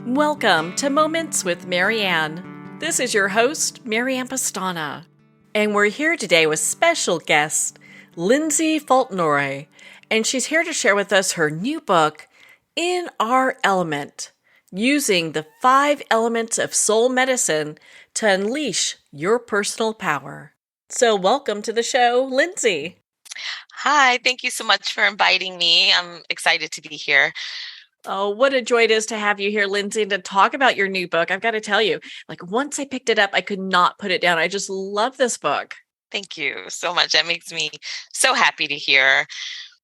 Welcome to Moments with Marianne. This is your host, Marianne-pestana. And we're here today with special guest, Lindsay Fauntleroy. And she's here to share with us her new book, In Our Element, using the 5 elements of soul medicine to unleash your personal power. So welcome to the show, Lindsay. Hi, thank you so much for inviting me. I'm excited to be here. Oh, what a joy it is to have you here, Lindsay, to talk about your new book. I've got to tell you, once I picked it up, I could not put it down. I just love this book. Thank you so much. That makes me so happy to hear.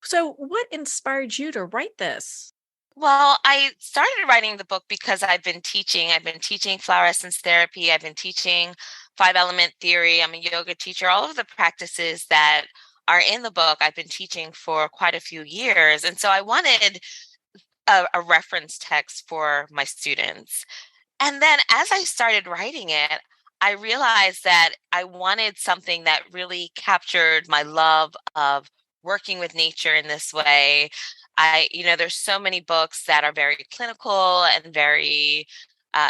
So, what inspired you to write this? Well, I started writing the book because I've been teaching. I've been teaching flower essence therapy. I've been teaching 5 element theory. I'm a yoga teacher. All of the practices that are in the book, I've been teaching for quite a few years. And so I wanted a reference text for my students. And then as I started writing it, I realized that I wanted something that really captured my love of working with nature in this way. There's so many books that are very clinical and very,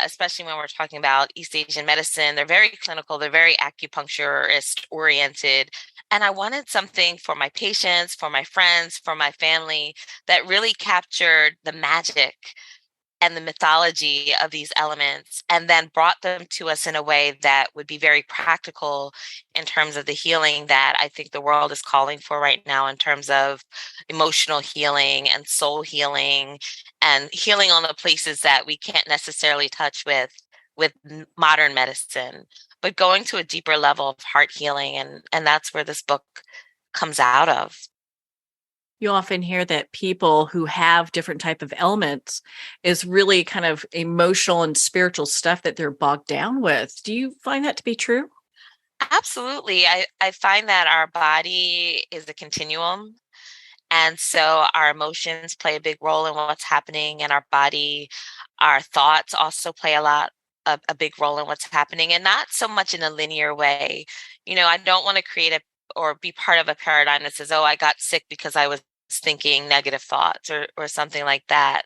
especially when we're talking about East Asian medicine, they're very clinical, they're very acupuncturist oriented. And I wanted something for my patients, for my friends, for my family that really captured the magic and the mythology of these elements, and then brought them to us in a way that would be very practical in terms of the healing that I think the world is calling for right now, in terms of emotional healing and soul healing and healing on the places that we can't necessarily touch with modern medicine, but going to a deeper level of heart healing. And that's where this book comes out of. You often hear that people who have different type of elements is really kind of emotional and spiritual stuff that they're bogged down with. Do you find that to be true? Absolutely. I find that our body is a continuum. And so our emotions play a big role in what's happening in our body. Our thoughts also play a big role in what's happening, and not so much in a linear way. I don't want to create or be part of a paradigm that says, oh, I got sick because I was thinking negative thoughts or something like that.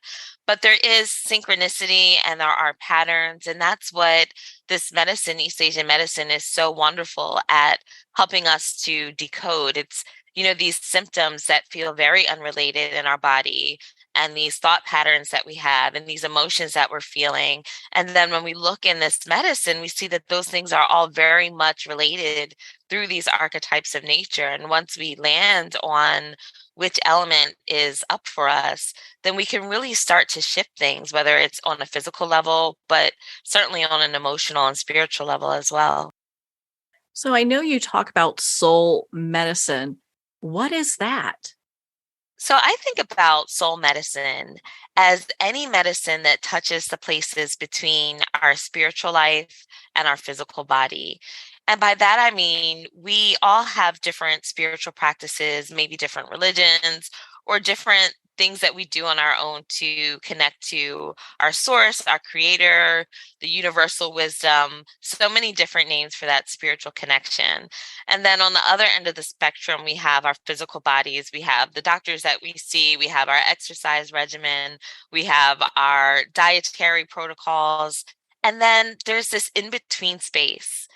But there is synchronicity and there are patterns. And that's what this medicine, East Asian medicine, is so wonderful at helping us to decode. It's, these symptoms that feel very unrelated in our body, and these thought patterns that we have, and these emotions that we're feeling. And then when we look in this medicine, we see that those things are all very much related through these archetypes of nature. And once we land on which element is up for us, then we can really start to shift things, whether it's on a physical level, but certainly on an emotional and spiritual level as well. So, I know you talk about soul medicine. What is that? So I think about soul medicine as any medicine that touches the places between our spiritual life and our physical body. And by that, I mean, we all have different spiritual practices, maybe different religions or different things that we do on our own to connect to our source, our creator, the universal wisdom, so many different names for that spiritual connection. And then on the other end of the spectrum, we have our physical bodies. We have the doctors that we see. We have our exercise regimen. We have our dietary protocols. And then there's this in between space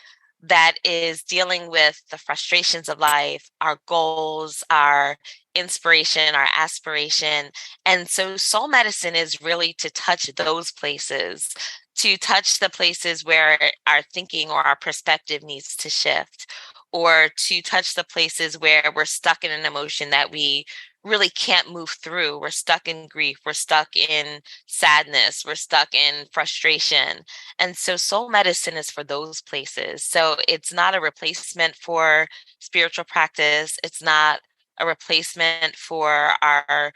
that is dealing with the frustrations of life, our goals, our inspiration, our aspiration. And so soul medicine is really to touch those places, to touch the places where our thinking or our perspective needs to shift, or to touch the places where we're stuck in an emotion that we really can't move through. We're stuck in grief. We're stuck in sadness. We're stuck in frustration. And so soul medicine is for those places. So it's not a replacement for spiritual practice. It's not a replacement for our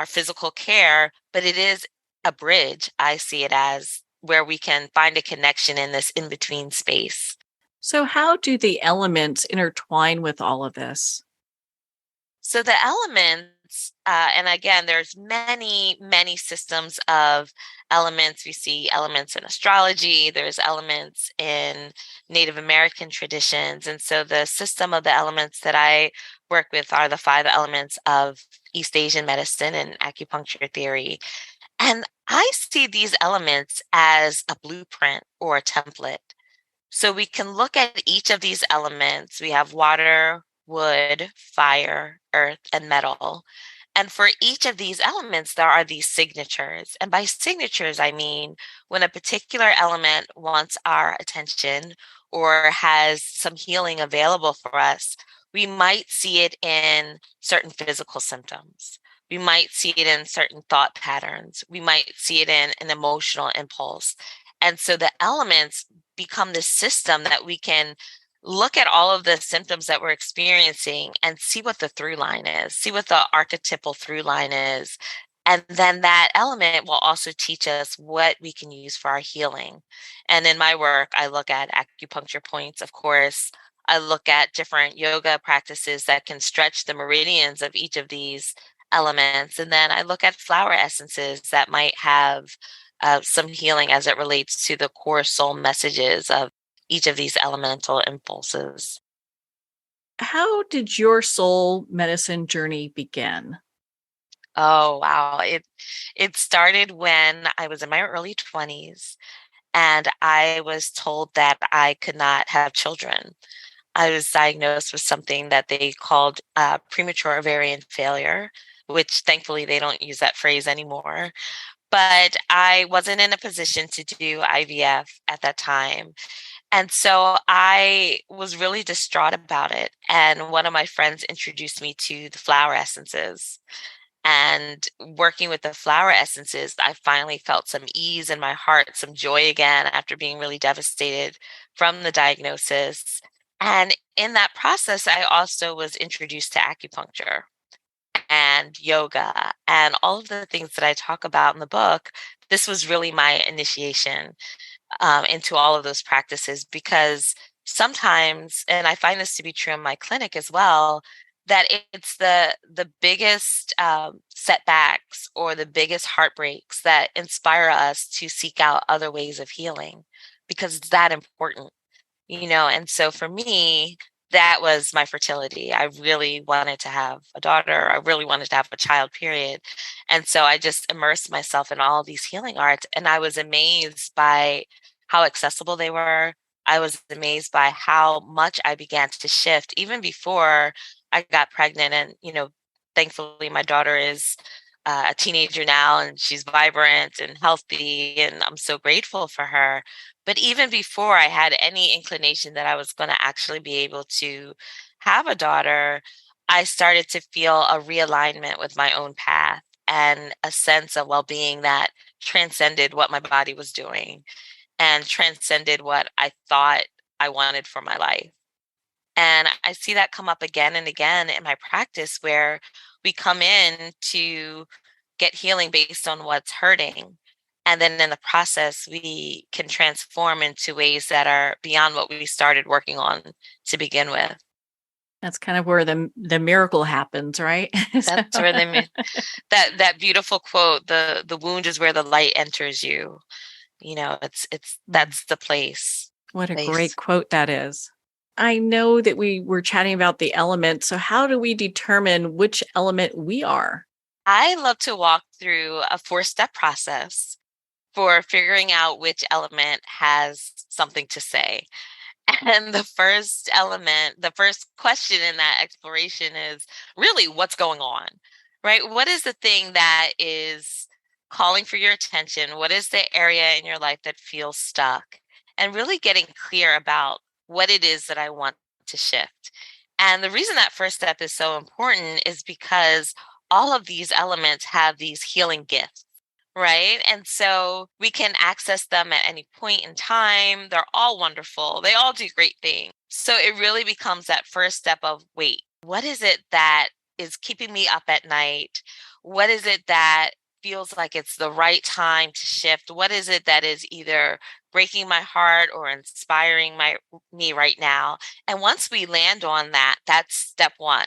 physical care, but it is a bridge. I see it as where we can find a connection in this in between space. So, how do the elements intertwine with all of this? So the elements, and again, there's many, many systems of elements. We see elements in astrology, there's elements in Native American traditions. And so the system of the elements that I work with are the 5 elements of East Asian medicine and acupuncture theory. And I see these elements as a blueprint or a template. So we can look at each of these elements. We have water, wood, fire, earth, and metal. And for each of these elements, there are these signatures. And by signatures, I mean when a particular element wants our attention or has some healing available for us, we might see it in certain physical symptoms. We might see it in certain thought patterns. We might see it in an emotional impulse. And so the elements become this system that we can look at all of the symptoms that we're experiencing and see what the through line is, see what the archetypal through line is. And then that element will also teach us what we can use for our healing. And in my work, I look at acupuncture points, of course. I look at different yoga practices that can stretch the meridians of each of these elements. And then I look at flower essences that might have some healing as it relates to the core soul messages of each of these elemental impulses. How did your soul medicine journey begin? Oh, wow. It started when I was in my early 20s and I was told that I could not have children. I was diagnosed with something that they called premature ovarian failure, which thankfully they don't use that phrase anymore. But I wasn't in a position to do IVF at that time. And so I was really distraught about it. And one of my friends introduced me to the flower essences. And working with the flower essences, I finally felt some ease in my heart, some joy again after being really devastated from the diagnosis. And in that process, I also was introduced to acupuncture and yoga and all of the things that I talk about in the book. This was really my initiation into all of those practices because sometimes, and I find this to be true in my clinic as well, that it's the biggest setbacks or the biggest heartbreaks that inspire us to seek out other ways of healing because it's that important, and so for me, that was my fertility. I really wanted to have a daughter. I really wanted to have a child, period. And so I just immersed myself in all these healing arts. And I was amazed by how accessible they were. I was amazed by how much I began to shift even before I got pregnant. And, thankfully, my daughter is a teenager now and she's vibrant and healthy. And I'm so grateful for her. But even before I had any inclination that I was going to actually be able to have a daughter, I started to feel a realignment with my own path and a sense of well being that transcended what my body was doing and transcended what I thought I wanted for my life. And I see that come up again and again in my practice where we come in to get healing based on what's hurting. And then in the process, we can transform into ways that are beyond what we started working on to begin with. That's kind of where the miracle happens, right? That's where that beautiful quote, the wound is where the light enters you. It's that's the place. What a Place. great quote that is. I know that we were chatting about the elements. So how do we determine which element we are? I love to walk through a 4-step process for figuring out which element has something to say. And the first element, the first question in that exploration is really what's going on, right? What is the thing that is calling for your attention? What is the area in your life that feels stuck? And really getting clear about what it is that I want to shift. And the reason that first step is so important is because all of these elements have these healing gifts. Right. And so we can access them at any point in time. They're all wonderful. They all do great things. So it really becomes that first step of wait, what is it that is keeping me up at night? What is it that feels like it's the right time to shift? What is it that is either breaking my heart or inspiring me right now? And once we land on that, that's step one.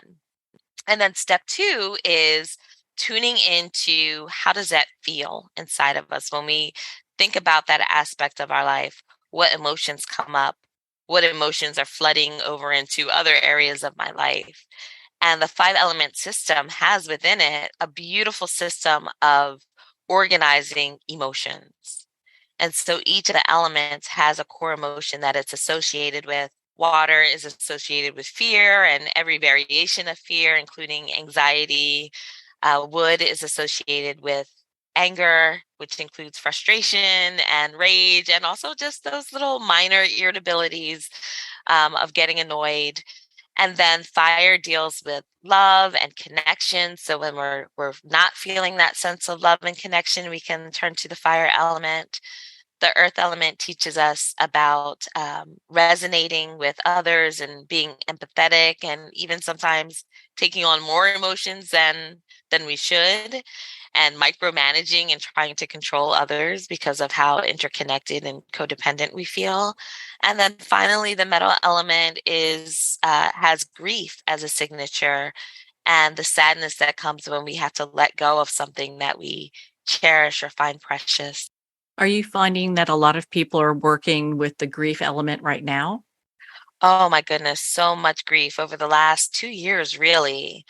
And then step two is tuning into how does that feel inside of us when we think about that aspect of our life? What emotions come up? What emotions are flooding over into other areas of my life? And the 5 element system has within it a beautiful system of organizing emotions. And so each of the elements has a core emotion that it's associated with. Water is associated with fear and every variation of fear, including anxiety. Wood is associated with anger, which includes frustration and rage, and also just those little minor irritabilities of getting annoyed. And then fire deals with love and connection. So when we're not feeling that sense of love and connection, we can turn to the fire element. The earth element teaches us about resonating with others and being empathetic, and even sometimes taking on more emotions than we should, and micromanaging and trying to control others because of how interconnected and codependent we feel. And then finally, the metal element is has grief as a signature, and the sadness that comes when we have to let go of something that we cherish or find precious. Are you finding that a lot of people are working with the grief element right now? Oh my goodness, so much grief over the last 2 years, really.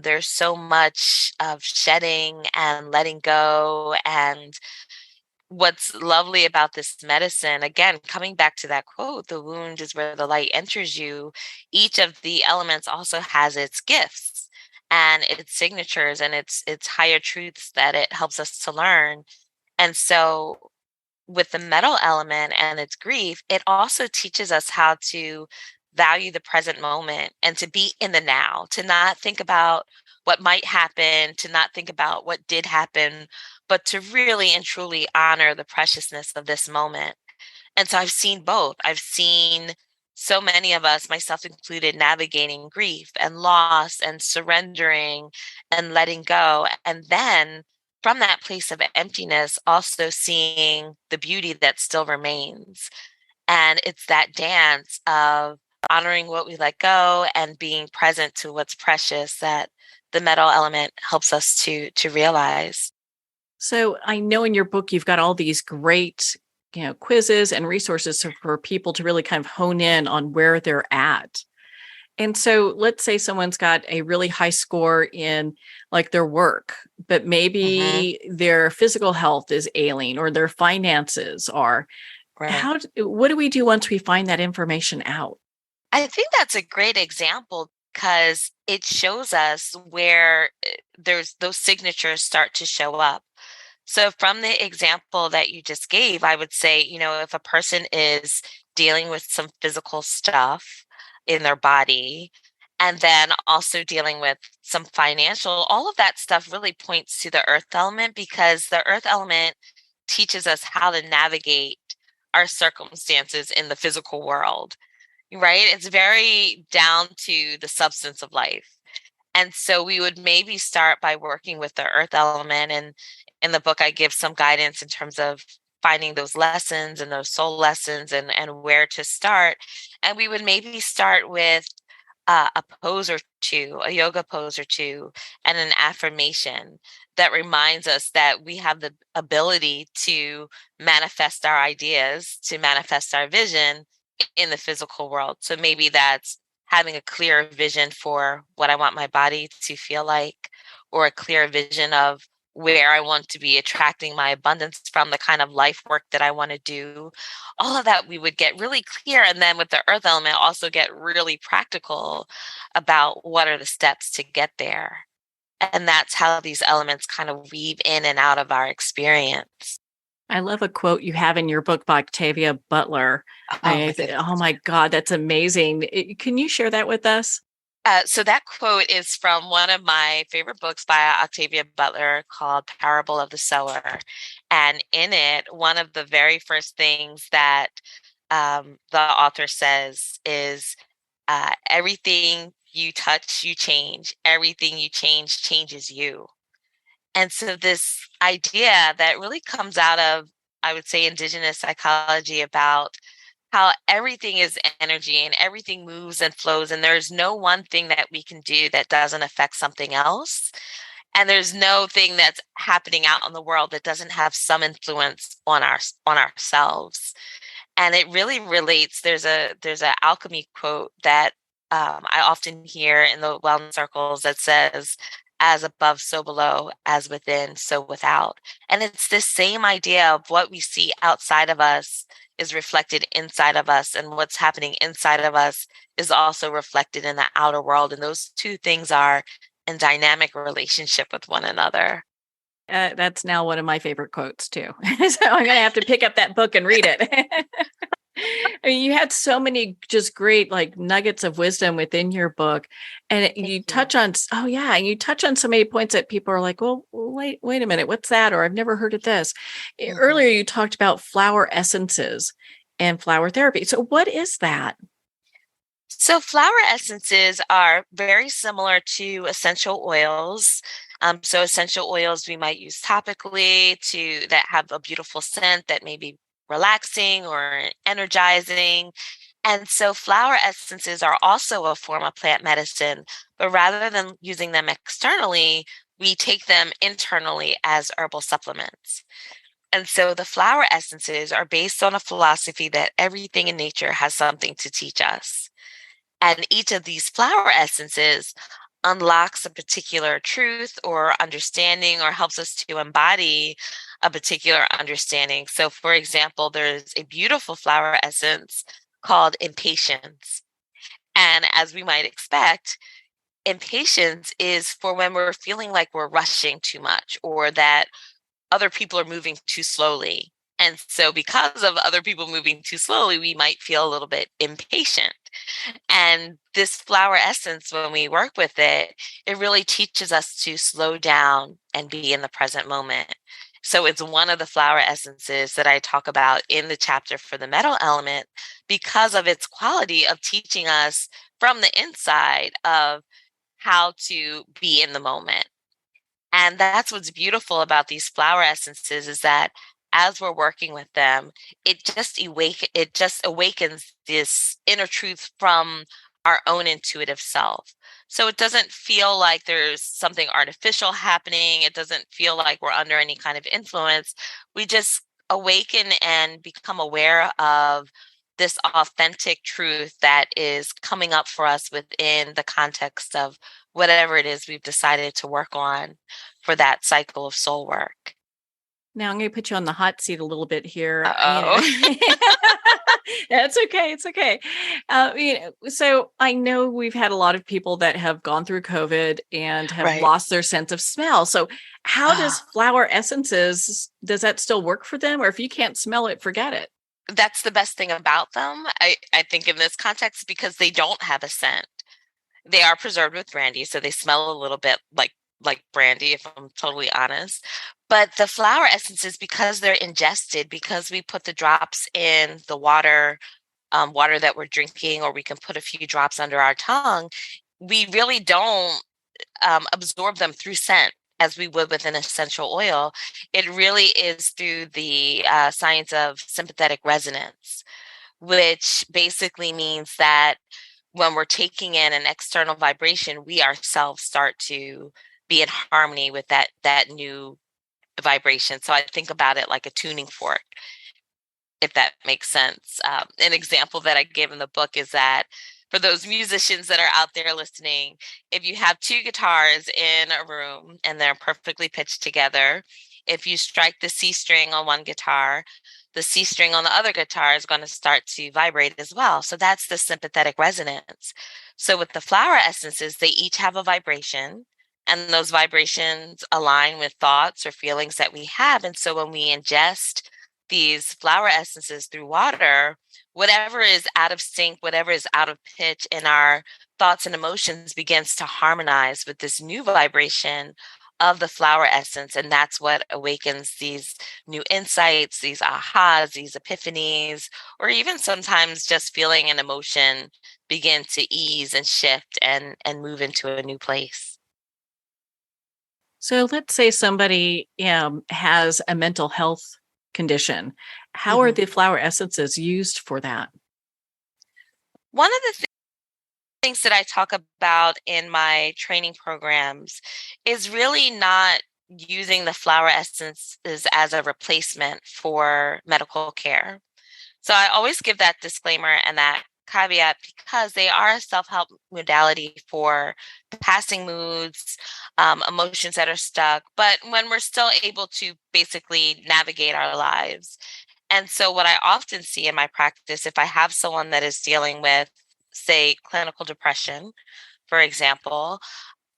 There's so much of shedding and letting go. And what's lovely about this medicine, again, coming back to that quote, the wound is where the light enters you. Each of the elements also has its gifts and its signatures and its higher truths that it helps us to learn. And so with the metal element and its grief, it also teaches us how to value the present moment and to be in the now, to not think about what might happen, to not think about what did happen, but to really and truly honor the preciousness of this moment. And so I've seen both. I've seen so many of us, myself included, navigating grief and loss and surrendering and letting go. And then from that place of emptiness, also seeing the beauty that still remains. And it's that dance of honoring what we let go and being present to what's precious that the metal element helps us to realize. So I know in your book you've got all these great, quizzes and resources for people to really kind of hone in on where they're at. And so let's say someone's got a really high score in like their work, but Hmm. maybe their physical health is ailing or their finances are. Right. What do we do once we find that information out? I think that's a great example because it shows us where there's those signatures start to show up. So, from the example that you just gave, I would say, if a person is dealing with some physical stuff in their body, and then also dealing with some financial, all of that stuff really points to the earth element because the earth element teaches us how to navigate our circumstances in the physical world, right? It's very down to the substance of life. And so we would maybe start by working with the earth element. And in the book, I give some guidance in terms of finding those lessons and those soul lessons and where to start. And we would maybe start with a pose or two, a yoga pose or two, and an affirmation that reminds us that we have the ability to manifest our ideas, to manifest our vision in the physical world. So maybe that's having a clear vision for what I want my body to feel like, or a clear vision of where I want to be attracting my abundance from, the kind of life work that I want to do. All of that we would get really clear. And then with the earth element, also get really practical about what are the steps to get there. And that's how these elements kind of weave in and out of our experience. I love a quote you have in your book by Octavia Butler. Oh my goodness. Oh my God, that's amazing. Can you share that with us? So that quote is from one of my favorite books by Octavia Butler called Parable of the Sower. And in it, one of the very first things that the author says is everything you touch, you change. Everything you change changes you. And so this idea that really comes out of, I would say, indigenous psychology about how everything is energy and everything moves and flows. And there's no one thing that we can do that doesn't affect something else. And there's no thing that's happening out in the world that doesn't have some influence on ourselves. And it really relates. There's a alchemy quote that I often hear in the wellness circles that says, as above, so below, as within, so without. And it's this same idea of what we see outside of us is reflected inside of us, and what's happening inside of us is also reflected in the outer world. And those two things are in dynamic relationship with one another. That's now one of my favorite quotes too. So I'm going to have to pick up that book and read it. I mean, you had so many just great like nuggets of wisdom within your book, and Thank you you. touch on and you touch on so many points that people are like, well, wait a minute, what's that? Or I've never heard of this. Mhm. Earlier, you talked about flower essences and flower therapy. So, what is that? So, flower essences are very similar to essential oils. So, essential oils we might use topically to that have a beautiful scent that may be relaxing or energizing. And so, flower essences are also a form of plant medicine, but rather than using them externally, we take them internally as herbal supplements. And so, the flower essences are based on a philosophy that everything in nature has something to teach us. And each of these flower essences unlocks a particular truth or understanding or helps us to embody a particular understanding. So, for example, there's a beautiful flower essence called impatience. And as we might expect, impatience is for when we're feeling like we're rushing too much or that other people are moving too slowly. And so, because of other people moving too slowly, we might feel a little bit impatient. And this flower essence, when we work with it, it really teaches us to slow down and be in the present moment. So it's one of the flower essences that I talk about in the chapter for the metal element because of its quality of teaching us from the inside of how to be in the moment. And that's what's beautiful about these flower essences is that as we're working with them, it just awakens this inner truth from our own intuitive self. So it doesn't feel like there's something artificial happening. It doesn't feel like we're under any kind of influence. We just awaken and become aware of this authentic truth that is coming up for us within the context of whatever it is we've decided to work on for that cycle of soul work. Now I'm going to put you on the hot seat a little bit here. Uh-oh. That's okay. It's okay. So I know we've had a lot of people that have gone through COVID and have Right. lost their sense of smell. So how does flower essences, does that still work for them? Or if you can't smell it, forget it. That's the best thing about them, I think in this context, because they don't have a scent. They are preserved with brandy, so they smell a little bit like brandy, if I'm totally honest. But the flower essences, because they're ingested, because we put the drops in the water, water that we're drinking, or we can put a few drops under our tongue, we really don't absorb them through scent as we would with an essential oil. It really is through the science of sympathetic resonance, which basically means that when we're taking in an external vibration, we ourselves start to be in harmony with that new vibration. So I think about it like a tuning fork, if that makes sense. An example that I give in the book is that for those musicians that are out there listening, if you have two guitars in a room and they're perfectly pitched together, if you strike the C string on one guitar, the C string on the other guitar is going to start to vibrate as well. So that's the sympathetic resonance. So with the flower essences, they each have a vibration, and those vibrations align with thoughts or feelings that we have. And so when we ingest these flower essences through water, whatever is out of sync, whatever is out of pitch in our thoughts and emotions begins to harmonize with this new vibration of the flower essence. And that's what awakens these new insights, these ahas, these epiphanies, or even sometimes just feeling an emotion begin to ease and shift and move into a new place. So let's say somebody has a mental health condition. How are Mhm. the flower essences used for that? One of the things that I talk about in my training programs is really not using the flower essences as a replacement for medical care. So I always give that disclaimer and that caveat because they are a self-help modality for passing moods, emotions that are stuck, but when we're still able to basically navigate our lives. And so what I often see in my practice, if I have someone that is dealing with, say, clinical depression, for example,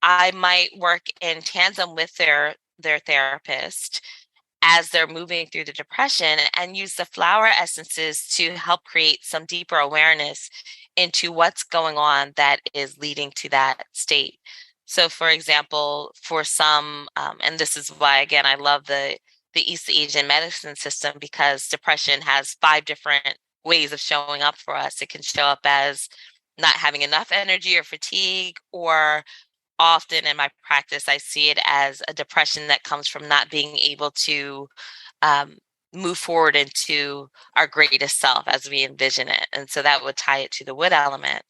I might work in tandem with their therapist as they're moving through the depression and use the flower essences to help create some deeper awareness into what's going on that is leading to that state. So, for example, for some, and this is why, again, I love the East Asian medicine system because depression has 5 different ways of showing up for us. It can show up as not having enough energy or fatigue, or often in my practice, I see it as a depression that comes from not being able to um, move forward into our greatest self as we envision it. And so that would tie it to the wood element.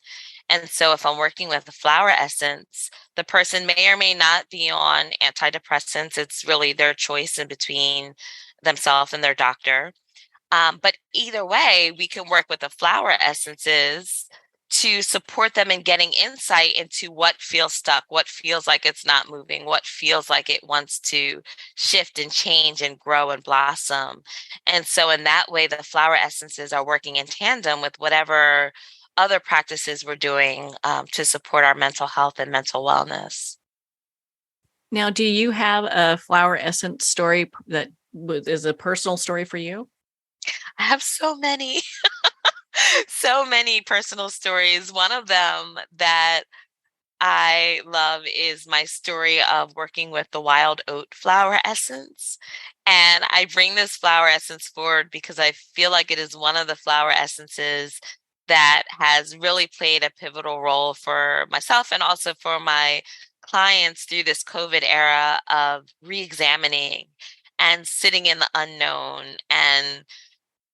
And so if I'm working with a flower essence, the person may or may not be on antidepressants. It's really their choice in between themselves and their doctor. But either way, we can work with the flower essences to support them in getting insight into what feels stuck, what feels like it's not moving, what feels like it wants to shift and change and grow and blossom. And so, in that way, the flower essences are working in tandem with whatever other practices we're doing to support our mental health and mental wellness. Now, do you have a flower essence story that is a personal story for you? I have so many, so many personal stories. One of them that I love is my story of working with the wild oat flower essence. And I bring this flower essence forward because I feel like it is one of the flower essences that has really played a pivotal role for myself and also for my clients through this COVID era of re-examining and sitting in the unknown, and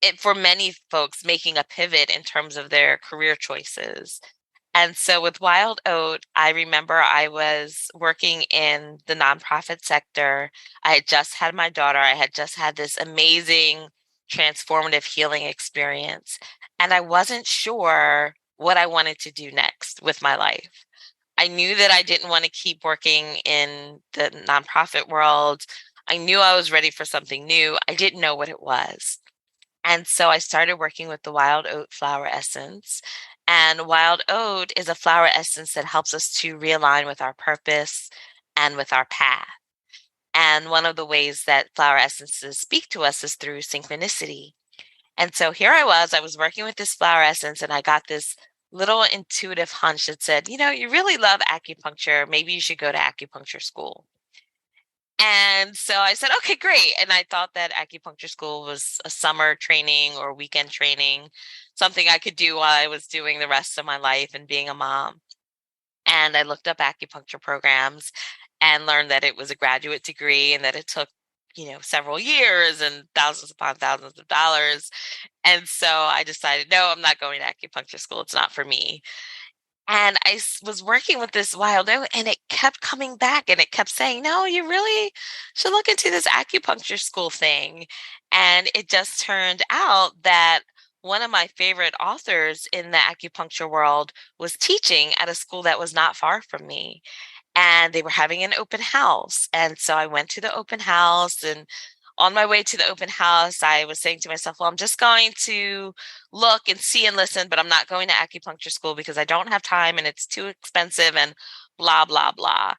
it, for many folks, making a pivot in terms of their career choices. And so with Wild Oat, I remember I was working in the nonprofit sector. I had just had my daughter. I had just had this amazing transformative healing experience. And I wasn't sure what I wanted to do next with my life. I knew that I didn't want to keep working in the nonprofit world. I knew I was ready for something new. I didn't know what it was. And so I started working with the wild oat flower essence. And wild oat is a flower essence that helps us to realign with our purpose and with our path. And one of the ways that flower essences speak to us is through synchronicity. And so here I was working with this flower essence, and I got this little intuitive hunch that said, you really love acupuncture. Maybe you should go to acupuncture school. And so I said, okay, great. And I thought that acupuncture school was a summer training or weekend training, something I could do while I was doing the rest of my life and being a mom. And I looked up acupuncture programs and learned that it was a graduate degree and that it took, several years and thousands upon thousands of dollars. And so I decided, no, I'm not going to acupuncture school. It's not for me. And was working with this wild oat, and it kept coming back and it kept saying, no, you really should look into this acupuncture school thing. And it just turned out that one of my favorite authors in the acupuncture world was teaching at a school that was not far from me. And they were having an open house. And so I went to the open house, and on my way to the open house, I was saying to myself, well, I'm just going to look and see and listen, but I'm not going to acupuncture school because I don't have time and it's too expensive and blah, blah, blah.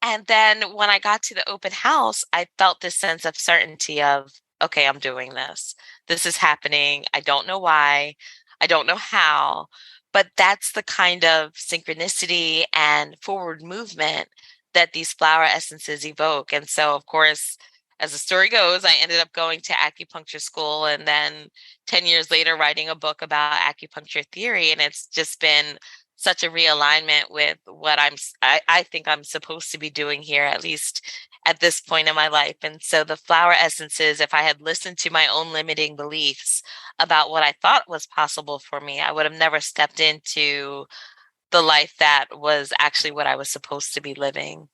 And then when I got to the open house, I felt this sense of certainty of, okay, I'm doing this. This is happening. I don't know why. I don't know how, but that's the kind of synchronicity and forward movement that these flower essences evoke. And so, of course, as the story goes, I ended up going to acupuncture school and then 10 years later writing a book about acupuncture theory. And it's just been such a realignment with what I think I'm supposed to be doing here, at least at this point in my life. And so the flower essences, if I had listened to my own limiting beliefs about what I thought was possible for me, I would have never stepped into the life that was actually what I was supposed to be living.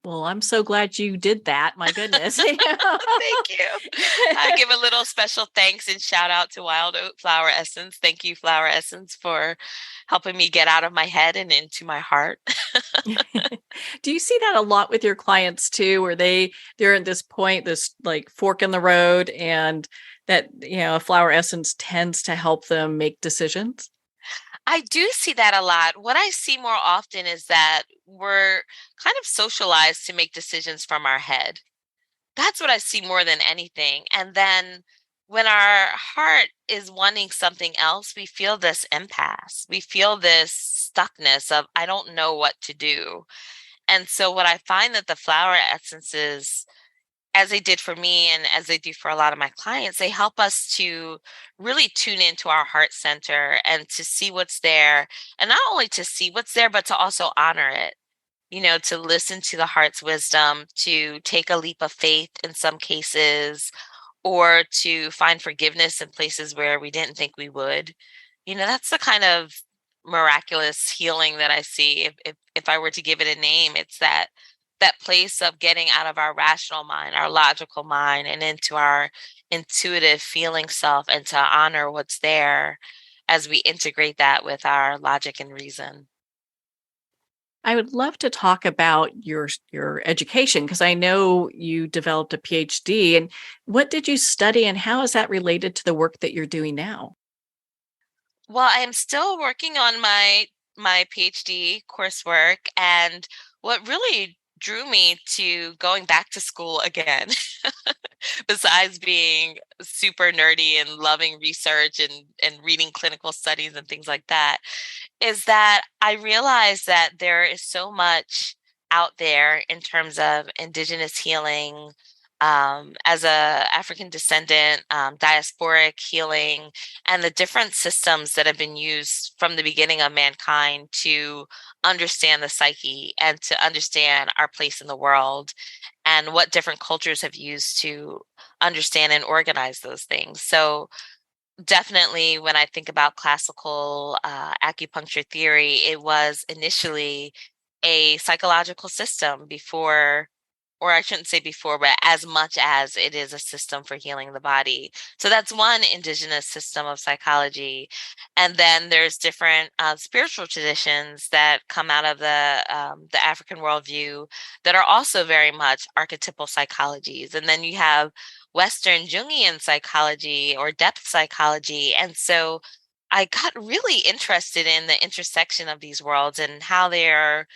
Well, I'm so glad you did that. My goodness. Thank you. I give a little special thanks and shout out to Wild Oat Flower Essence. Thank you, Flower Essence, for helping me get out of my head and into my heart. Do you see that a lot with your clients too, where they're at this point, this like fork in the road, and that, a flower essence tends to help them make decisions? I do see that a lot. What I see more often is that we're kind of socialized to make decisions from our head. That's what I see more than anything. And then when our heart is wanting something else, we feel this impasse. We feel this stuckness of, I don't know what to do. And so what I find that the flower essences, as they did for me and as they do for a lot of my clients, they help us to really tune into our heart center and to see what's there. And not only to see what's there, but to also honor it, to listen to the heart's wisdom, to take a leap of faith in some cases, or to find forgiveness in places where we didn't think we would. That's the kind of miraculous healing that I see. If I were to give it a name, it's that place of getting out of our rational mind, our logical mind, and into our intuitive feeling self, and to honor what's there as we integrate that with our logic and reason. I would love to talk about your education, because I know you developed a PhD. And what did you study, and how is that related to the work that you're doing now? Well, I am still working on my PhD coursework, and what really drew me to going back to school again, besides being super nerdy and loving research and reading clinical studies and things like that, is that I realized that there is so much out there in terms of indigenous healing, as a African descendant, diasporic healing, and the different systems that have been used from the beginning of mankind to understand the psyche and to understand our place in the world, and what different cultures have used to understand and organize those things. So definitely, when I think about classical acupuncture theory, it was initially a psychological system before, or I shouldn't say before, but as much as it is a system for healing the body. So that's one indigenous system of psychology. And then there's different spiritual traditions that come out of the African worldview that are also very much archetypal psychologies. And then you have Western Jungian psychology or depth psychology. And so I got really interested in the intersection of these worlds and how they're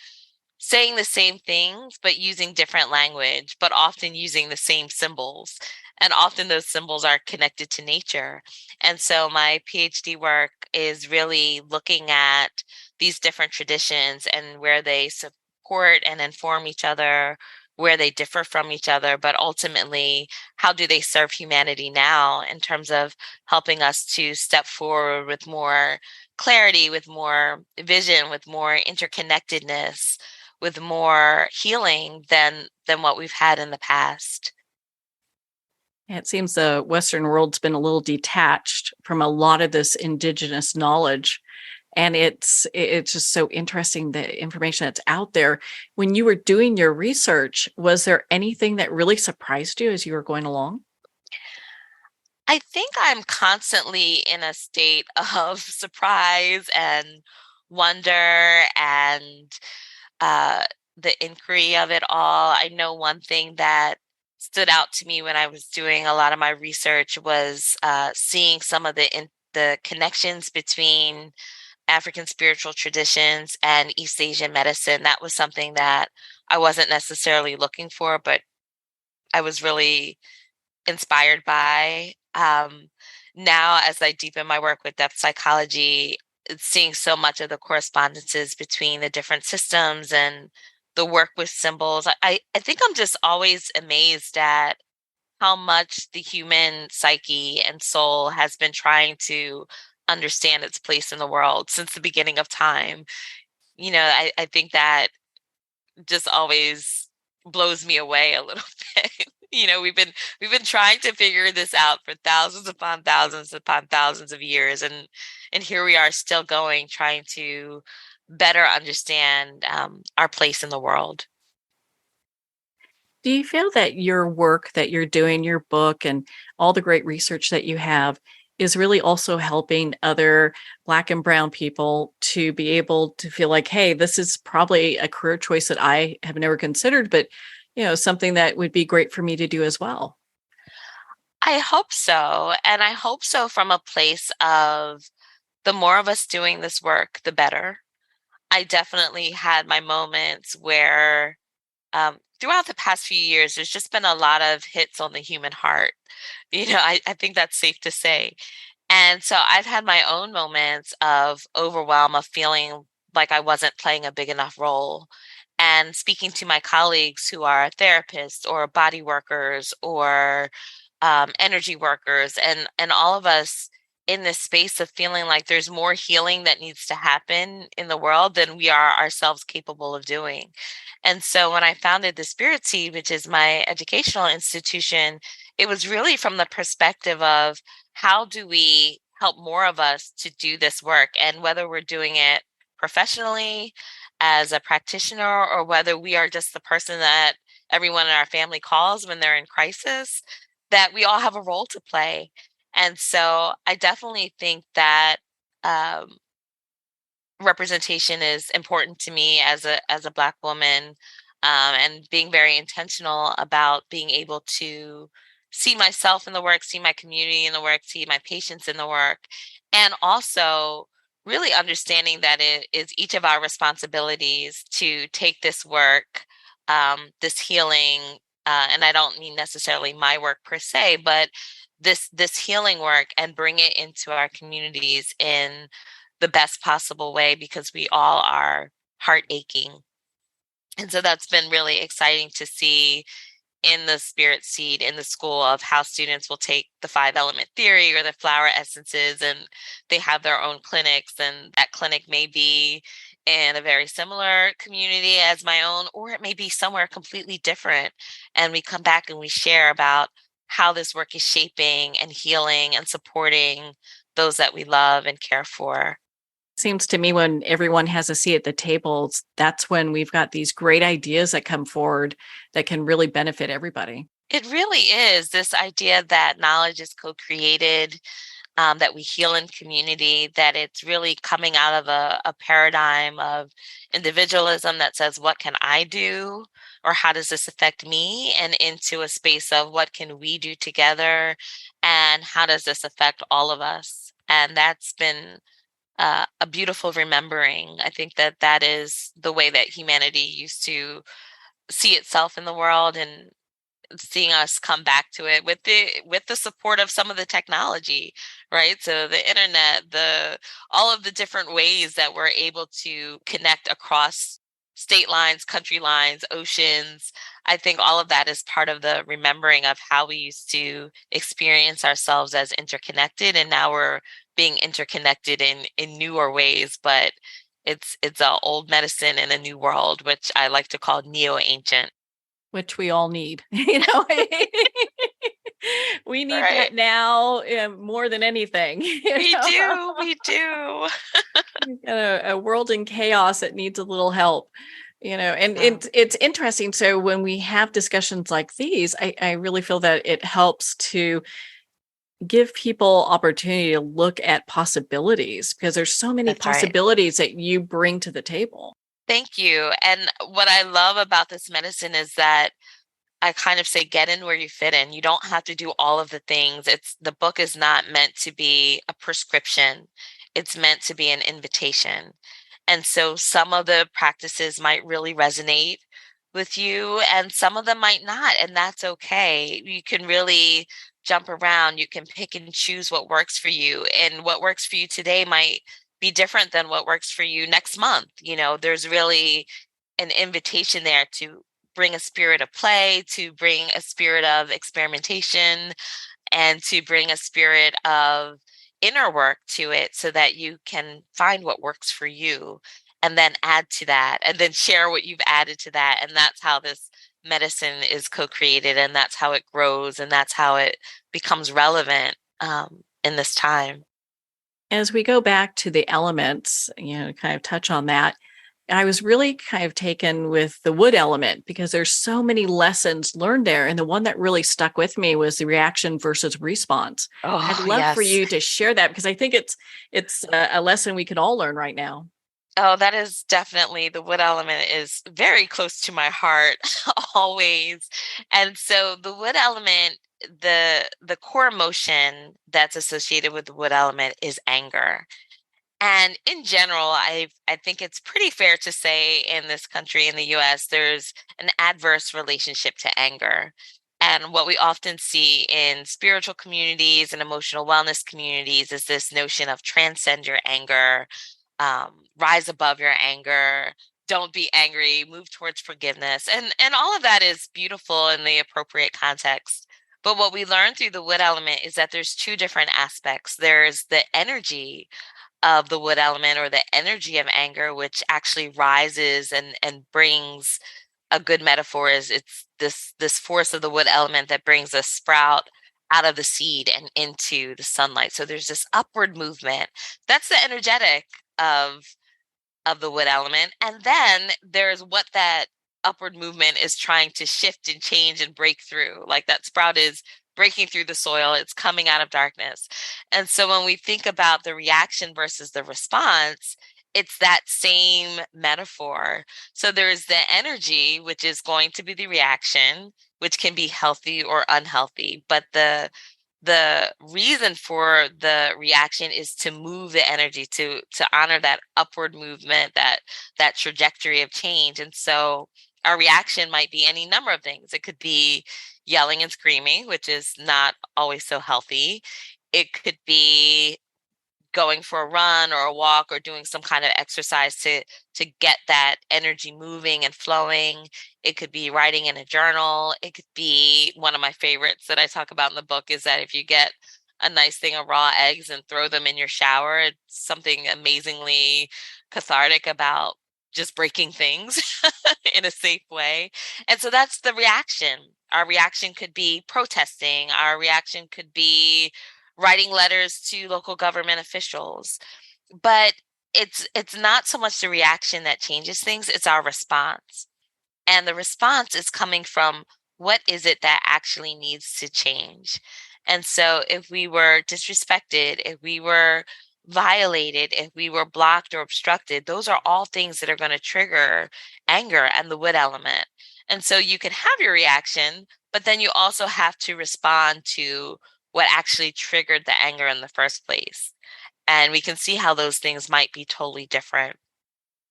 saying the same things, but using different language, but often using the same symbols. And often those symbols are connected to nature. And so my PhD work is really looking at these different traditions and where they support and inform each other, where they differ from each other, but ultimately, how do they serve humanity now in terms of helping us to step forward with more clarity, with more vision, with more interconnectedness, with more healing than what we've had in the past. It seems the Western world's been a little detached from a lot of this indigenous knowledge. And it's just so interesting, the information that's out there. When you were doing your research, was there anything that really surprised you as you were going along? I think I'm constantly in a state of surprise and wonder and uh, the inquiry of it all. I know one thing that stood out to me when I was doing a lot of my research was seeing some of the connections between African spiritual traditions and East Asian medicine. That was something that I wasn't necessarily looking for, but I was really inspired by. Now, as I deepen my work with depth psychology, seeing so much of the correspondences between the different systems and the work with symbols, I think I'm just always amazed at how much the human psyche and soul has been trying to understand its place in the world since the beginning of time. I think that just always blows me away a little bit. We've been trying to figure this out for thousands upon thousands of years, and here we are still going, trying to better understand our place in the world. Do you feel that your work that you're doing, your book, and all the great research that you have is really also helping other Black and Brown people to be able to feel like, hey, this is probably a career choice that I have never considered, but something that would be great for me to do as well? I hope so. And I hope so from a place of the more of us doing this work, the better. I definitely had my moments where throughout the past few years, there's just been a lot of hits on the human heart. I think that's safe to say. And so I've had my own moments of overwhelm, of feeling like I wasn't playing a big enough role. And speaking to my colleagues who are therapists or body workers or energy workers, and all of us in this space of feeling like there's more healing that needs to happen in the world than we are ourselves capable of doing. And so when I founded the Spirit Seed, which is my educational institution, it was really from the perspective of how do we help more of us to do this work? And whether we're doing it professionally as a practitioner or whether we are just the person that everyone in our family calls when they're in crisis, that we all have a role to play. And so I definitely think that um, representation is important to me as a Black woman, and being very intentional about being able to see myself in the work, see my community in the work, see my patients in the work, and also really understanding that it is each of our responsibilities to take this work, this healing, and I don't mean necessarily my work per se, but this healing work and bring it into our communities in the best possible way because we all are heart aching. And so that's been really exciting to see in the Spirit Seed in the school of how students will take the 5 element theory or the flower essences, and they have their own clinics, and that clinic may be in a very similar community as my own, or it may be somewhere completely different. And we come back and we share about how this work is shaping and healing and supporting those that we love and care for. Seems to me when everyone has a seat at the tables, that's when we've got these great ideas that come forward that can really benefit everybody. It really is this idea that knowledge is co-created, that we heal in community, that it's really coming out of a paradigm of individualism that says, what can I do? Or how does this affect me? And into a space of what can we do together? And how does this affect all of us? And that's been a beautiful remembering. I think that that is the way that humanity used to see itself in the world, and seeing us come back to it with the support of some of the technology, right? So the internet, the all of the different ways that we're able to connect across state lines, country lines, oceans. I think all of that is part of the remembering of how we used to experience ourselves as interconnected, and now we're being interconnected in newer ways, but it's a old medicine in a new world, which I like to call neo-ancient. Which we all need. We need Right. that now, more than anything. We do. We do. We've got a world in chaos that needs a little help. And Wow. it's interesting. So when we have discussions like these, I really feel that it helps to give people opportunity to look at possibilities because there's so many That's right. possibilities that you bring to the table. Thank you. And what I love about this medicine is that I kind of say get in where you fit in. You don't have to do all of the things. It's the book is not meant to be a prescription. It's meant to be an invitation. And so some of the practices might really resonate with you and some of them might not, and that's okay. You can really jump around. You can pick and choose what works for you, and what works for you today might be different than what works for you next month. There's really an invitation there to bring a spirit of play, to bring a spirit of experimentation, and to bring a spirit of inner work to it so that you can find what works for you and then add to that and then share what you've added to that. And that's how this medicine is co-created, and that's how it grows, and that's how it becomes relevant in this time. As we go back to the elements, kind of touch on that. I was really kind of taken with the wood element because there's so many lessons learned there. And the one that really stuck with me was the reaction versus response. I'd Oh, love for yes. you to share that because I think it's a lesson we can all learn right now. Oh, that is definitely the wood element is very close to my heart always. And so the wood element, the core emotion that's associated with the wood element is anger. And in general, I think it's pretty fair to say in this country, in the US, there's an adverse relationship to anger. And what we often see in spiritual communities and emotional wellness communities is this notion of transcend your anger, rise above your anger, don't be angry, move towards forgiveness. And all of that is beautiful in the appropriate context. But what we learn through the wood element is that there's two different aspects. There's the energy of the wood element or the energy of anger, which actually rises and brings a good metaphor is it's this force of the wood element that brings a sprout out of the seed and into the sunlight. So there's this upward movement. That's the energetic of of the wood element. And then there's what that upward movement is trying to shift and change and break through. Like that sprout is breaking through the soil, it's coming out of darkness. And so when we think about the reaction versus the response, it's that same metaphor. So there's the energy, which is going to be the reaction, which can be healthy or unhealthy. But the reason for the reaction is to move the energy to honor that upward movement, that trajectory of change. And so our reaction might be any number of things. It could be yelling and screaming, which is not always so healthy. It could be going for a run or a walk or doing some kind of exercise to get that energy moving and flowing. It could be writing in a journal. It could be one of my favorites that I talk about in the book is that if you get a nice thing of raw eggs and throw them in your shower, it's something amazingly cathartic about just breaking things in a safe way. And so that's the reaction. Our reaction could be protesting. Our reaction could be writing letters to local government officials. But it's not so much the reaction that changes things, it's our response. And the response is coming from what is it that actually needs to change. And so if we were disrespected, if we were violated, if we were blocked or obstructed, those are all things that are going to trigger anger and the wood element. And so you can have your reaction, but then you also have to respond to what actually triggered the anger in the first place. And we can see how those things might be totally different.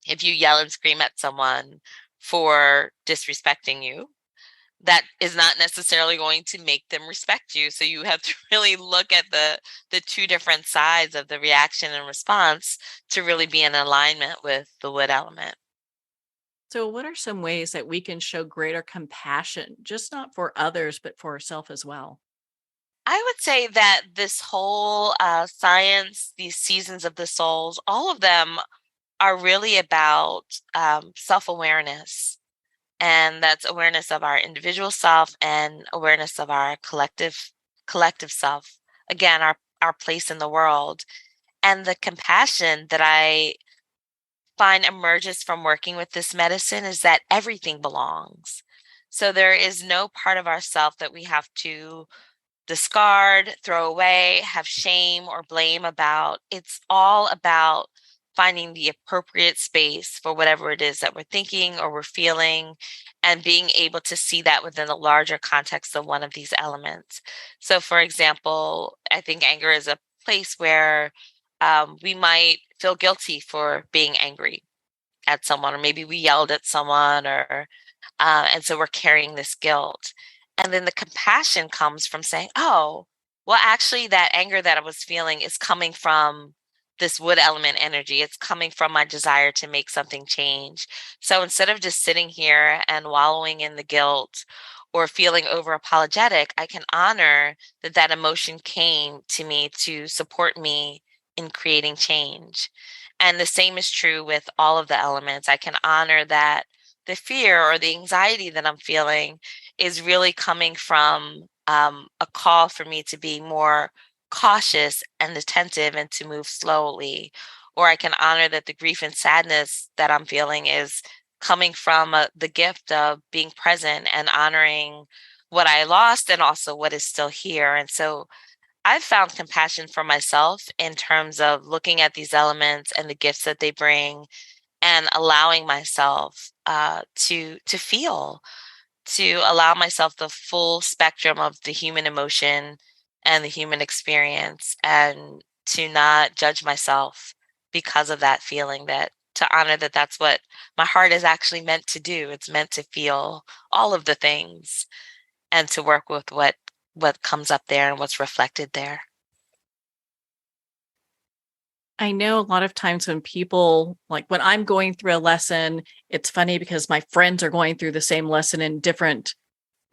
If you yell and scream at someone for disrespecting you, that is not necessarily going to make them respect you. So you have to really look at the two different sides of the reaction and response to really be in alignment with the wood element. So, what are some ways that we can show greater compassion, just not for others, but for ourselves as well? I would say that this whole science, these seasons of the souls, all of them are really about self-awareness. And that's awareness of our individual self and awareness of our collective self. Again, our place in the world. And the compassion that I find emerges from working with this medicine is that everything belongs. So there is no part of ourself that we have to discard, throw away, have shame or blame about. It's all about finding the appropriate space for whatever it is that we're thinking or we're feeling and being able to see that within the larger context of one of these elements. So, for example, I think anger is a place where we might feel guilty for being angry at someone, or maybe we yelled at someone, or and so we're carrying this guilt. And then the compassion comes from saying, oh, well, actually, that anger that I was feeling is coming from this wood element energy. It's coming from my desire to make something change. So instead of just sitting here and wallowing in the guilt or feeling over apologetic, I can honor that that emotion came to me to support me in creating change. And the same is true with all of the elements. I can honor that the fear or the anxiety that I'm feeling is really coming from a call for me to be more cautious and attentive and to move slowly. or I can honor that the grief and sadness that I'm feeling is coming from the gift of being present and honoring what I lost and also what is still here. And so I've found compassion for myself in terms of looking at these elements and the gifts that they bring and allowing myself to feel, to allow myself the full spectrum of the human emotion and the human experience, and to not judge myself because of that feeling, that to honor that that's what my heart is actually meant to do. It's meant to feel all of the things and to work with what comes up there and what's reflected there. I know a lot of times when people, like when I'm going through a lesson, it's funny because my friends are going through the same lesson in different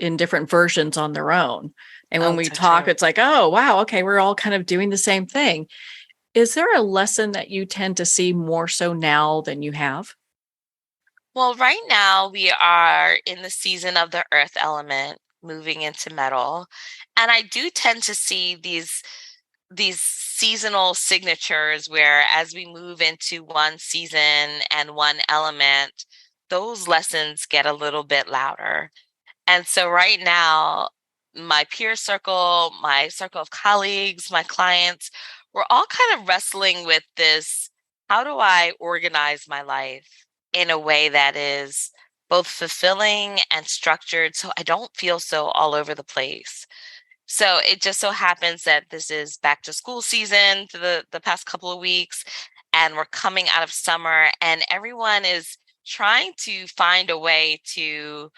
versions on their own. And when Oh, we so talk, true. it's like, oh, wow, okay, we're all kind of doing the same thing. Is there a lesson that you tend to see more so now than you have? Well, right now we are in the season of the earth element moving into metal. And I do tend to see these seasonal signatures where as we move into one season and one element, those lessons get a little bit louder. And so right now, my peer circle, my circle of colleagues, my clients, we're all kind of wrestling with this: how do I organize my life in a way that is both fulfilling and structured so I don't feel so all over the place? So it just so happens that this is back to school season for the past couple of weeks, and we're coming out of summer, and everyone is trying to find a way to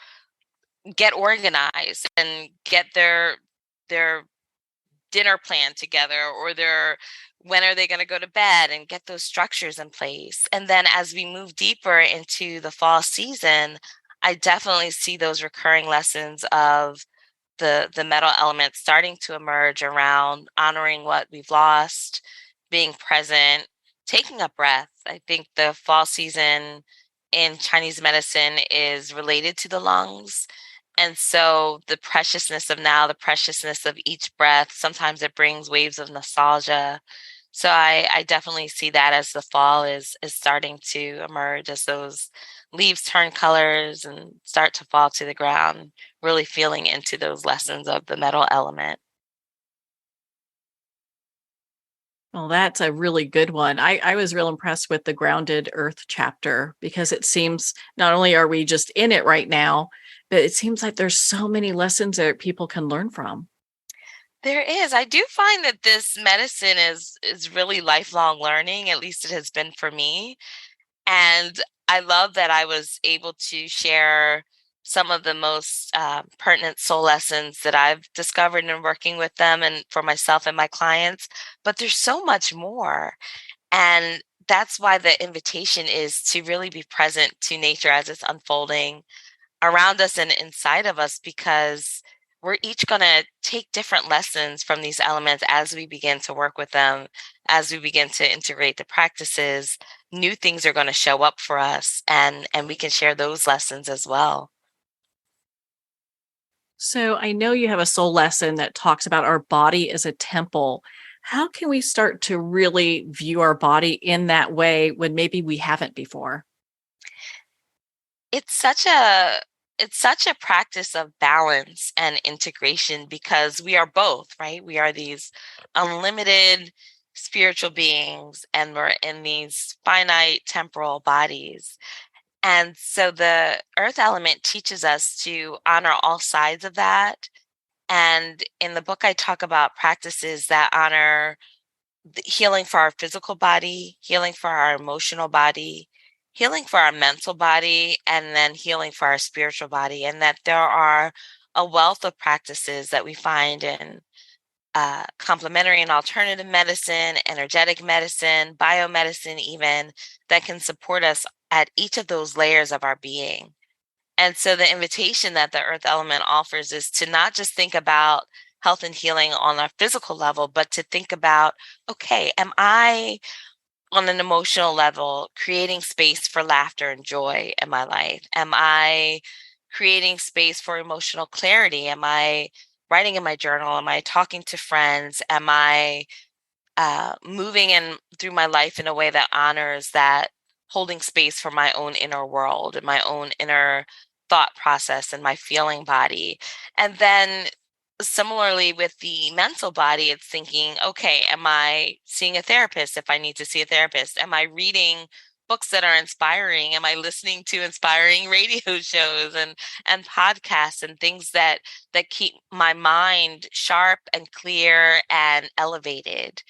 get organized and get their dinner plan together, or their when are they going to go to bed, and get those structures in place. And then as we move deeper into the fall season, I definitely see those recurring lessons of the metal element starting to emerge around honoring what we've lost, being present, taking a breath. I think the fall season in Chinese medicine is related to the lungs. And so the preciousness of now, the preciousness of each breath, sometimes it brings waves of nostalgia. So I definitely see that as the fall is starting to emerge, as those leaves turn colors and start to fall to the ground, really feeling into those lessons of the metal element. Well, that's a really good one. I was real impressed with the grounded earth chapter because it seems not only are we just in it right now, but it seems like there's so many lessons that people can learn from. There is. I do find that this medicine is really lifelong learning, at least it has been for me. And I love that I was able to share some of the most pertinent soul lessons that I've discovered in working with them and for myself and my clients. But there's so much more. And that's why the invitation is to really be present to nature as it's unfolding around us and inside of us, because we're each going to take different lessons from these elements as we begin to work with them, as we begin to integrate the practices. New things are going to show up for us, and we can share those lessons as well. So I know you have a soul lesson that talks about our body as a temple. How can we start to really view our body in that way when maybe we haven't before? It's such a it's such a practice of balance and integration, because we are both, right? We are these unlimited spiritual beings, and we're in these finite temporal bodies. And so the earth element teaches us to honor all sides of that. And in the book, I talk about practices that honor the healing for our physical body, healing for our emotional body, healing for our mental body, and then healing for our spiritual body. And that there are a wealth of practices that we find in complementary and alternative medicine, energetic medicine, biomedicine, even, that can support us at each of those layers of our being. And so the invitation that the earth element offers is to not just think about health and healing on a physical level, but to think about, okay, am I on an emotional level creating space for laughter and joy in my life? Am I creating space for emotional clarity? Am I writing in my journal? Am I talking to friends? Am I moving in through my life in a way that honors that holding space for my own inner world and my own inner thought process and my feeling body. And then similarly with the mental body, it's thinking, okay, am I seeing a therapist if I need to see a therapist? Am I reading books that are inspiring? Am I listening to inspiring radio shows and podcasts and things that keep my mind sharp and clear and elevated?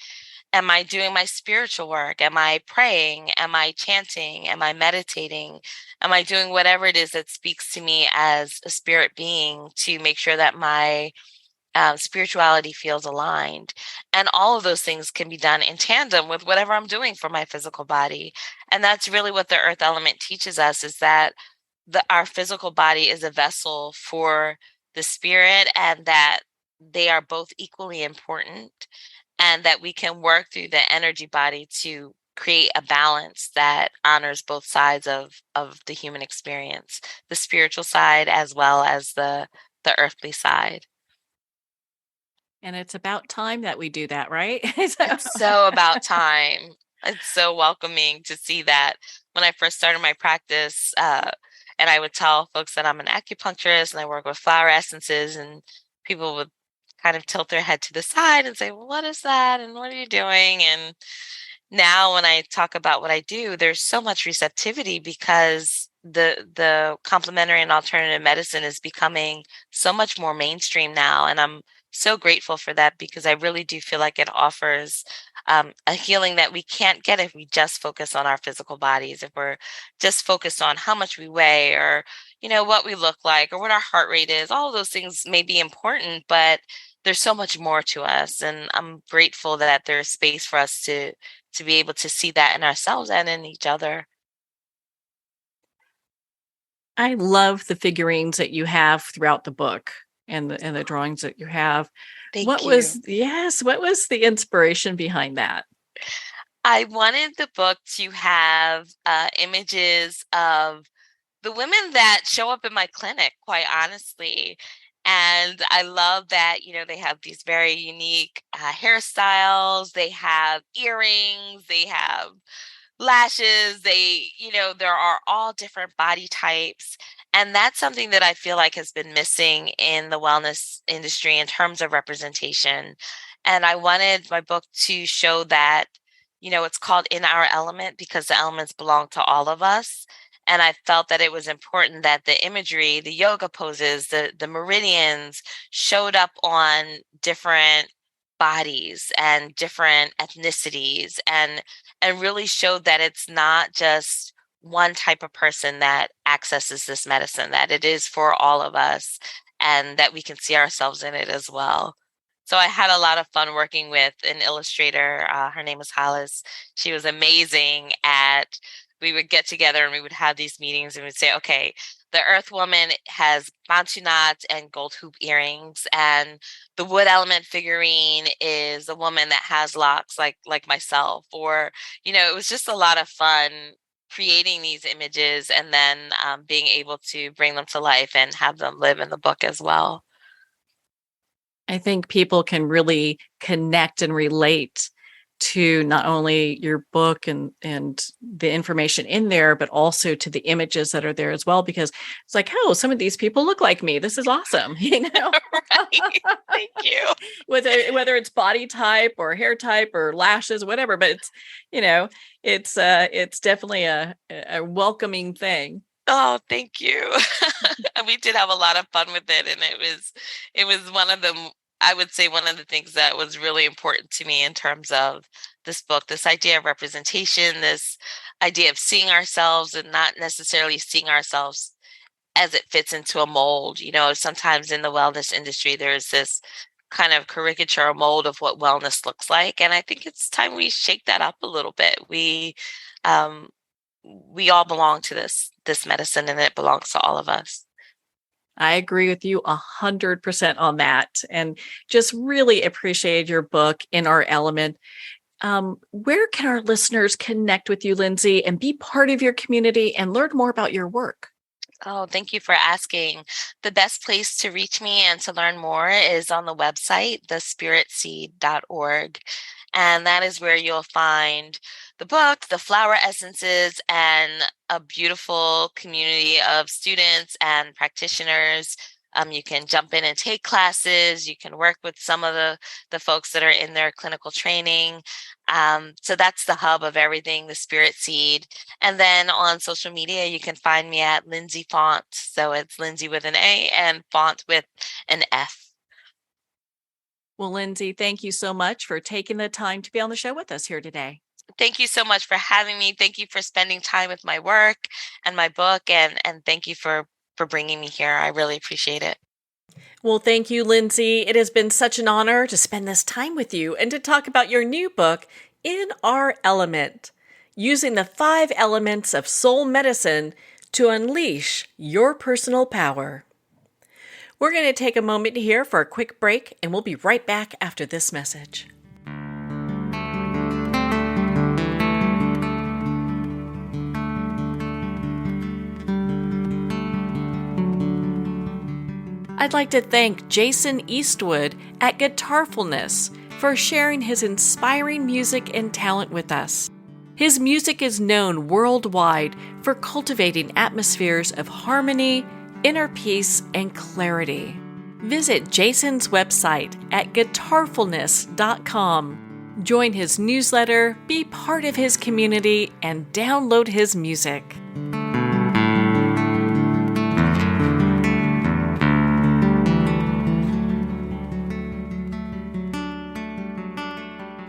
Am I doing my spiritual work? Am I praying? Am I chanting? Am I meditating? Am I doing whatever it is that speaks to me as a spirit being to make sure that my spirituality feels aligned? And all of those things can be done in tandem with whatever I'm doing for my physical body. And that's really what the earth element teaches us, is that our physical body is a vessel for the spirit, and that they are both equally important, and that we can work through the energy body to create a balance that honors both sides of the human experience, the spiritual side as well as the earthly side. And it's about time that we do that, right? It's so about time. It's so welcoming to see that. When I first started my practice, and I would tell folks that I'm an acupuncturist and I work with flower essences, and people would kind of tilt their head to the side and say, well, what is that? And what are you doing? And now when I talk about what I do, there's so much receptivity, because the complementary and alternative medicine is becoming so much more mainstream now. And I'm so grateful for that, because I really do feel like it offers a healing that we can't get if we just focus on our physical bodies, if we're just focused on how much we weigh, or, what we look like, or what our heart rate is. All of those things may be important, but there's so much more to us. And I'm grateful that there's space for us to be able to see that in ourselves and in each other. I love the figurines that you have throughout the book, and the drawings that you have. Thank you. What was the inspiration behind that? I wanted the book to have images of the women that show up in my clinic, quite honestly. And I love that, they have these very unique hairstyles, they have earrings, they have lashes, there are all different body types. And that's something that I feel like has been missing in the wellness industry in terms of representation. And I wanted my book to show that, it's called In Our Element because the elements belong to all of us. And I felt that it was important that the imagery, the yoga poses, the meridians showed up on different bodies and different ethnicities, and really showed that it's not just one type of person that accesses this medicine, that it is for all of us, and that we can see ourselves in it as well. So I had a lot of fun working with an illustrator. Her name is Hollis. She was amazing at, we would get together and we would have these meetings and we'd say, okay, the Earth Woman has bantu knots and gold hoop earrings, and the wood element figurine is a woman that has locks like myself. Or, it was just a lot of fun creating these images, and then being able to bring them to life and have them live in the book as well. I think people can really connect and relate to not only your book and the information in there, but also to the images that are there as well, because it's like, oh, some of these people look like me. This is awesome. Right. Thank you. Whether it's body type or hair type or lashes, whatever, but it's definitely a welcoming thing. Oh, thank you. And we did have a lot of fun with it. And it was one of them, I would say one of the things that was really important to me in terms of this book, this idea of representation, this idea of seeing ourselves and not necessarily seeing ourselves as it fits into a mold. Sometimes in the wellness industry, there's this kind of caricature mold of what wellness looks like. And I think it's time we shake that up a little bit. We all belong to this medicine, and it belongs to all of us. I agree with you 100% on that, and just really appreciated your book, In Our Element. Where can our listeners connect with you, Lindsay, and be part of your community and learn more about your work? Oh, thank you for asking. The best place to reach me and to learn more is on the website, thespiritseed.org. And that is where you'll find the book, the flower essences, and a beautiful community of students and practitioners. You can jump in and take classes. You can work with some of the folks that are in their clinical training. So that's the hub of everything, the Spirit Seed. And then on social media, you can find me at Lindsay Faunt. So it's Lindsay with an A and Faunt with an F. Well, Lindsay, thank you so much for taking the time to be on the show with us here today. Thank you so much for having me. Thank you for spending time with my work and my book. And thank you for bringing me here. I really appreciate it. Well, thank you, Lindsay. It has been such an honor to spend this time with you and to talk about your new book, In Our Element, using the 5 elements of soul medicine to unleash your personal power. We're going to take a moment here for a quick break, and we'll be right back after this message. I'd like to thank Jason Eastwood at Guitarfulness for sharing his inspiring music and talent with us. His music is known worldwide for cultivating atmospheres of harmony, inner peace, and clarity. Visit Jason's website at guitarfulness.com. Join his newsletter, be part of his community, and download his music.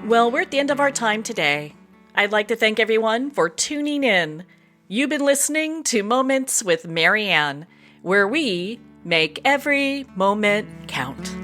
Well, we're at the end of our time today. I'd like to thank everyone for tuning in. You've been listening to Moments with Marianne, where we make every moment count.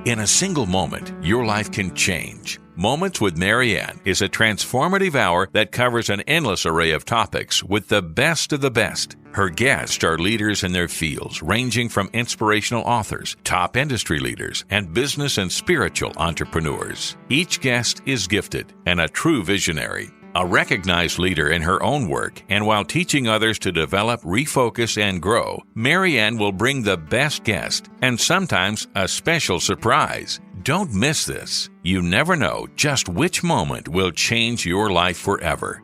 In a single moment, your life can change. Moments with Marianne is a transformative hour that covers an endless array of topics with the best of the best. Her guests are leaders in their fields, ranging from inspirational authors, top industry leaders, and business and spiritual entrepreneurs. Each guest is gifted and a true visionary, a recognized leader in her own work, and while teaching others to develop, refocus, and grow, Marianne will bring the best guest and sometimes a special surprise. Don't miss this. You never know just which moment will change your life forever.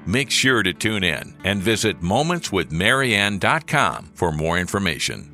Make sure to tune in and visit momentswithmarianne.com for more information.